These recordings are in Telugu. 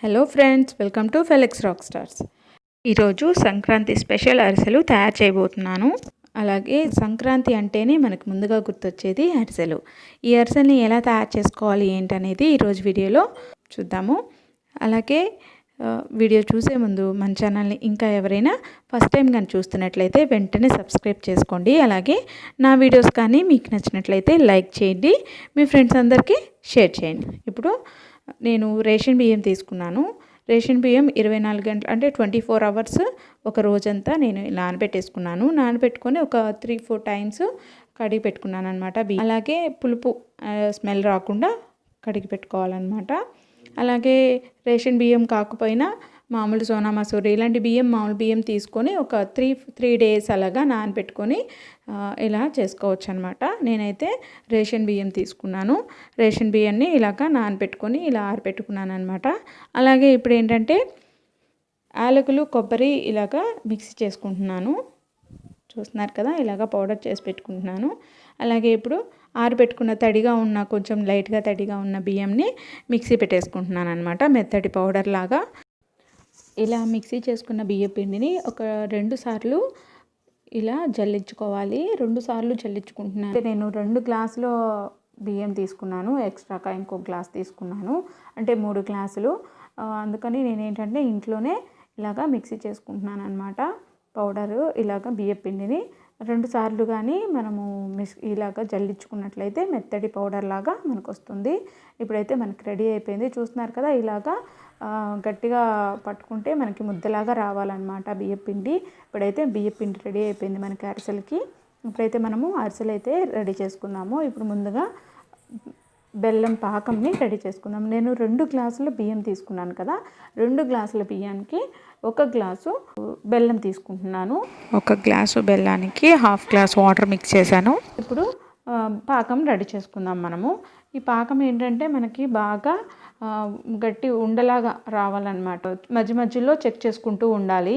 Hello friends, welcome to filexrockstars. ఈరోజు సంక్రాంతి స్పెషల్ అరిసెలు తయారు చేయబోతున్నాను. అలాగే సంక్రాంతి అంటేనే మనకు ముందుగా గుర్తొచ్చేది అరిసెలు. ఈ అరిసెల్ని ఎలా తయారు చేసుకోవాలి ఏంటనేది ఈరోజు వీడియోలో చూద్దాము. అలాగే వీడియో చూసే ముందు మన ఛానల్ని ఇంకా ఎవరైనా ఫస్ట్ టైం కానీ చూస్తున్నట్లయితే వెంటనే సబ్స్క్రైబ్ చేసుకోండి. అలాగే నా వీడియోస్ కానీ మీకు నచ్చినట్లయితే లైక్ చేయండి, మీ ఫ్రెండ్స్ అందరికీ షేర్ చేయండి. ఇప్పుడు నేను రేషన్ బియ్యం తీసుకున్నాను. రేషన్ బియ్యం 24 గంటలు అంటే 24 అవర్స్ ఒక రోజంతా నేను నానబెట్టేసుకున్నాను. నానబెట్టుకొని ఒక 3-4 టైమ్స్ కడిగి పెట్టుకున్నాను అనమాట బియ్యం. అలాగే పులుపు స్మెల్ రాకుండా కడిగి పెట్టుకోవాలన్నమాట. అలాగే రేషన్ బియ్యం కాకపోయినా మామూలు సోనా మసూరి ఇలాంటి బియ్యం, మామూలు బియ్యం తీసుకొని ఒక 3 డేస్ అలాగా నానబెట్టుకొని ఇలా చేసుకోవచ్చు అనమాట. నేనైతే రేషన్ బియ్యం తీసుకున్నాను. రేషన్ బియ్యాన్ని ఇలాగా నానబెట్టుకొని ఇలా ఆరబెట్టుకున్నాను అనమాట. అలాగే ఇప్పుడు ఏంటంటే యాలకులు, కొబ్బరి ఇలాగా మిక్సీ చేసుకుంటున్నాను. చూస్తున్నారు కదా, ఇలాగ పౌడర్ చేసి పెట్టుకుంటున్నాను. అలాగే ఇప్పుడు ఆరబెట్టుకున్న తడిగా ఉన్న కొంచెం లైట్గా తడిగా ఉన్న బియ్యంని మిక్సీ పెట్టేసుకుంటున్నాను అనమాట, మెత్తటి పౌడర్ లాగా. ఇలా మిక్సీ చేసుకున్న బియ్యం పిండిని ఒక 2 సార్లు ఇలా జల్లించుకోవాలి. 2 సార్లు జల్లించుకుంటున్నాను. నేను 2 గ్లాసులు బియ్యం తీసుకున్నాను, ఎక్స్ట్రాగా ఇంకో గ్లాస్ తీసుకున్నాను, అంటే 3 గ్లాసులు. అందుకని నేనేంటంటే ఇంట్లోనే ఇలాగా మిక్సీ చేసుకుంటున్నాను అనమాట. పౌడరు ఇలాగ బియ్యం పిండిని 2 సార్లు కానీ మనము ఇలాగ జల్లించుకున్నట్లయితే మెత్తటి పౌడర్ లాగా మనకు వస్తుంది. ఇప్పుడైతే మనకి రెడీ అయిపోయింది. చూస్తున్నారు కదా, ఇలాగా గట్టిగా పట్టుకుంటే మనకి ముద్దలాగా రావాలన్నమాట బియ్యం పిండి. ఇప్పుడైతే బియ్యం పిండి రెడీ అయిపోయింది మనకి అరిసెలకి. ఇప్పుడైతే మనము అరిసెలు అయితే రెడీ చేసుకుందాము. ఇప్పుడు ముందుగా బెల్లం పాకంని రెడీ చేసుకుందాం. నేను 2 గ్లాసుల బియ్యం తీసుకున్నాను కదా, 2 గ్లాసుల బియ్యానికి 1 గ్లాసు బెల్లం తీసుకుంటున్నాను. 1 గ్లాసు బెల్లానికి 1/2 గ్లాస్ వాటర్ మిక్స్ చేశాను. ఇప్పుడు పాకం రెడీ చేసుకుందాం మనము. ఈ పాకం ఏంటంటే మనకి బాగా గట్టి ఉండలాగా రావాలన్నమాట. మధ్య మధ్యలో చెక్ చేసుకుంటూ ఉండాలి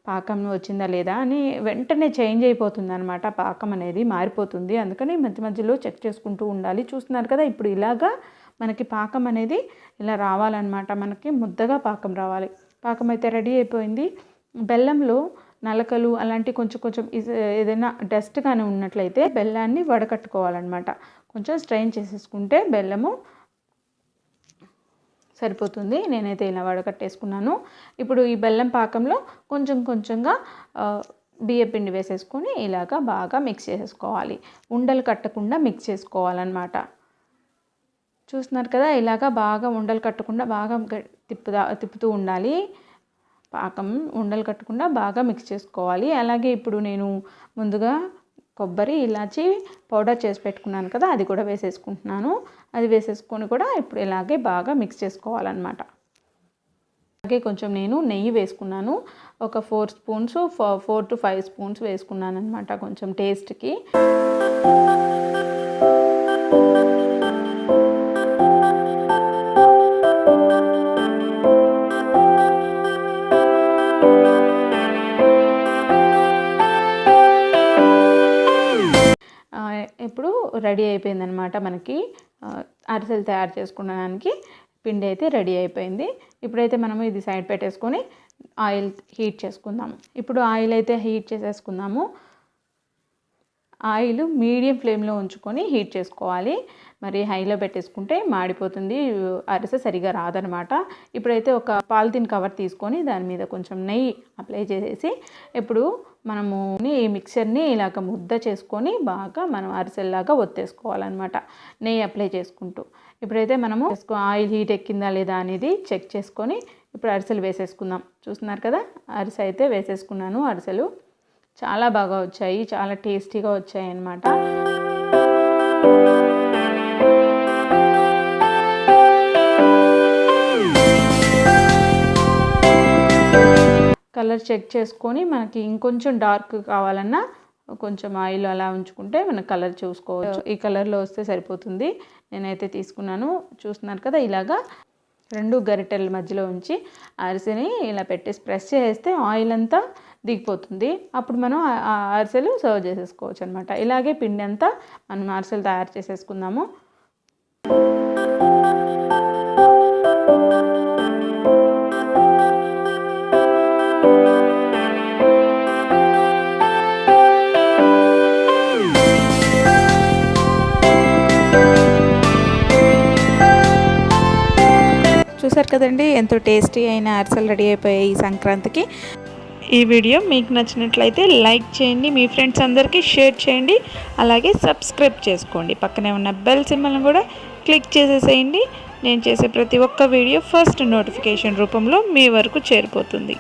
పాకం వచ్చిందా లేదా అని. వెంటనే చేంజ్ అయిపోతుంది అనమాట, పాకం అనేది మారిపోతుంది. అందుకని మధ్య మధ్యలో చెక్ చేసుకుంటూ ఉండాలి. చూస్తున్నారు కదా, ఇప్పుడు ఇలాగా మనకి పాకం అనేది ఇలా రావాలన్నమాట. మనకి ముద్దగా పాకం రావాలి. పాకం అయితే రెడీ అయిపోయింది. బెల్లంలో నలకలు అలాంటి కొంచెం ఏదైనా డస్ట్ కానీ ఉన్నట్లయితే బెల్లాన్ని వడకట్టుకోవాలన్నమాట. కొంచెం స్ట్రెయిన్ చేసేసుకుంటే బెల్లము సరిపోతుంది. నేనైతే ఇలా వడకట్టేసుకున్నాను. ఇప్పుడు ఈ బెల్లం పాకంలో కొంచెంగా బియ్యం పిండి వేసేసుకొని ఇలాగా బాగా మిక్స్ చేసేసుకోవాలి. ఉండలు కట్టకుండా మిక్స్ చేసుకోవాలన్నమాట. చూస్తున్నారు కదా, ఇలాగా బాగా ఉండలు కట్టకుండా బాగా తిప్పుతూ ఉండాలి. పాకం ఉండలు కట్టకుండా బాగా మిక్స్ చేసుకోవాలి. అలాగే ఇప్పుడు నేను ముందుగా కొబ్బరి, ఇలాచి పౌడర్ చేసి పెట్టుకున్నాను కదా, అది కూడా వేసేసుకుంటున్నాను. అది వేసేసుకొని కూడా ఇప్పుడు ఇలాగే బాగా మిక్స్ చేసుకోవాలన్నమాట. అలాగే కొంచెం నేను నెయ్యి వేసుకున్నాను. ఒక 4 to 5 స్పూన్స్ వేసుకున్నాను అనమాట, కొంచెం టేస్ట్కి. ఇప్పుడు రెడీ అయిపోయిందనమాట మనకి అరిసెలు తయారు చేసుకోవడానికి. పిండి అయితే రెడీ అయిపోయింది. ఇప్పుడైతే మనము ఇది సైడ్ పెట్టేసుకొని ఆయిల్ హీట్ చేసుకుందాము. ఇప్పుడు ఆయిల్ అయితే హీట్ చేసేసుకుందాము. ఆయిల్ మీడియం ఫ్లేమ్లో ఉంచుకొని హీట్ చేసుకోవాలి. మరి హైలో పెట్టేసుకుంటే మాడిపోతుంది, అరిసె సరిగా రాదనమాట. ఇప్పుడైతే ఒక పాలిథిన్ కవర్ తీసుకొని దాని మీద కొంచెం నెయ్యి అప్లై చేసేసి ఇప్పుడు మనము ఈ మిక్చర్ని ఇలాగ ముద్ద చేసుకొని బాగా మనం అరిసెల్లాగా ఒత్తేసుకోవాలన్నమాట, నెయ్యి అప్లై చేసుకుంటూ. ఇప్పుడైతే మనము ఆయిల్ హీట్ ఎక్కిందా లేదా అనేది చెక్ చేసుకొని ఇప్పుడు అరిసెలు వేసేసుకుందాం. చూస్తున్నారు కదా, అరిసె అయితే వేసేసుకున్నాను. అరిసెలు చాలా బాగా వచ్చాయి, చాలా టేస్టీగా వచ్చాయి అన్నమాట. కలర్ చెక్ చేసుకొని మనకి ఇంకొంచెం డార్క్ కావాలన్నా కొంచెం ఆయిల్ అలా ఉంచుకుంటే మనకు కలర్ చూసుకోవచ్చు. ఈ కలర్లో వస్తే సరిపోతుంది. నేనైతే తీసుకున్నాను. చూస్తున్నారు కదా, ఇలాగా 2 గరిటెల మధ్యలో ఉంచి అరిసెని ఇలా పెట్టేసి ప్రెస్ చేస్తే ఆయిల్ అంతా దిగిపోతుంది. అప్పుడు మనం అరిసెలు సర్వ్ చేసేసుకోవచ్చు అనమాట. ఇలాగే పిండి అంతా మనం అరిసెలు తయారు చేసేసుకుందాము. చూసారు కదండి, ఎంతో టేస్టీ అయిన అరిసెలు రెడీ అయిపోయాయి ఈ సంక్రాంతికి. ఈ వీడియో మీకు నచ్చినట్లయితే లైక్ చేయండి, మీ ఫ్రెండ్స్ అందరికీ షేర్ చేయండి, అలాగే సబ్స్క్రైబ్ చేసుకోండి. పక్కనే ఉన్న బెల్ సింబల్ని కూడా క్లిక్ చేసేసేయండి. నేను చేసే ప్రతి ఒక్క వీడియో ఫస్ట్ నోటిఫికేషన్ రూపంలో మీ వరకు చేరిపోతుంది.